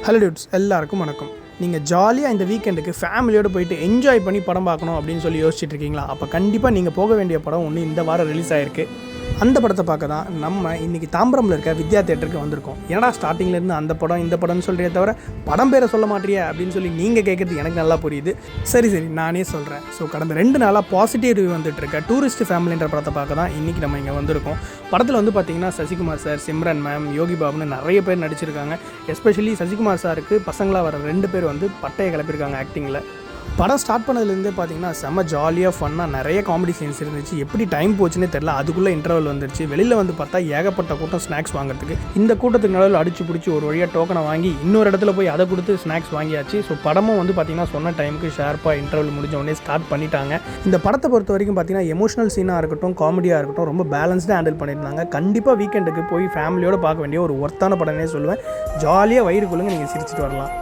Hello dudes, எல்லாருக்கும் வணக்கம். நீங்கள் ஜாலியாக இந்த வீக்கெண்டுக்கு ஃபேமிலியோடு போயிட்டு என்ஜாய் பண்ணி படம் பார்க்கணும் அப்படின்னு சொல்லி யோசிச்சுட்டு இருக்கீங்களா? அப்போ கண்டிப்பாக நீங்கள் போக வேண்டிய படம் ஒன்று இந்த வாரம் ரிலீஸ் ஆகிருக்கு. அந்த படத்தை பார்க்க தான் நம்ம இன்றைக்கி தாம்பரமில் இருக்க வித்யா தேட்டருக்கு வந்திருக்கோம். ஏன்னா ஸ்டார்டிங்லேருந்து அந்த படம் இந்த படம்னு சொல்கிறே தவிர படம் பேரை சொல்ல மாட்டியா அப்படின்னு சொல்லி நீங்கள் கேட்குறது எனக்கு நல்லா புரியுது. சரி நானே சொல்கிறேன். ஸோ கடந்த 2 நாளாக பாசிட்டிவ் ரிவ்யூ வந்துட்டு இருக்க டூரிஸ்ட் ஃபேமிலின்ற படத்தை பார்க்க தான் இன்றைக்கி நம்ம இங்கே வந்திருக்கோம். படத்தில் வந்து பார்த்திங்கன்னா சசிகுமார் சார், சிம்ரன் மேம், யோகி பாபுன்னு நிறைய பேர் நடிச்சிருக்காங்க. எஸ்பெஷலி சசிகுமார் சாருக்கு பசங்களாக வர 2 பேர் வந்து பட்டையை கிளப்பியிருக்காங்க ஆக்டிங்கில். படம் ஸ்டார்ட் பண்ணதுலேருந்தே பார்த்தீங்கன்னா செம்ம ஜாலியாக ஃபன்னாக நிறைய காமெடி சீன்ஸ் இருந்துச்சு. எப்படி டைம் போச்சுன்னே தெரில. அதுக்குள்ளே இன்டர்வல் வந்துருச்சு. வெளியில் வந்து பார்த்தா ஏகப்பட்ட கூட்டம் ஸ்நாக்ஸ் வாங்குறதுக்கு. இந்த கூட்டத்துக்கு நடுவில் அடிச்சு பிடிச்சி ஒரு வழியாக டோக்கனை வாங்கி இன்னொரு இடத்துல போய் அதை கொடுத்து ஸ்நாக்ஸ் வாங்கியாச்சு. ஸோ படமும் வந்து பார்த்திங்கன்னா சொன்ன டைமுக்கு ஷார்ப்பாக இன்டர்வல் முடிஞ்ச உடனே ஸ்டார்ட் பண்ணிட்டாங்க. இந்த படத்தை பொறுத்த வரைக்கும் பார்த்திங்கன்னா எமோஷனல் சீனாக இருக்கட்டும், காமெடியாக இருக்கட்டும், ரொம்ப பேலன்ஸ்டாக ஹேண்டில் பண்ணியிருந்தாங்க. கண்டிப்பாக வீக்கெண்டுக்கு போய் ஃபேமிலியோடு பார்க்க வேண்டிய ஒரு ஒர்த்தான படம்னே சொல்லுவேன். ஜாலியாக வயிறு கொள்ளுங்க, நீங்கள் சிரிச்சிட்டு வரலாம்.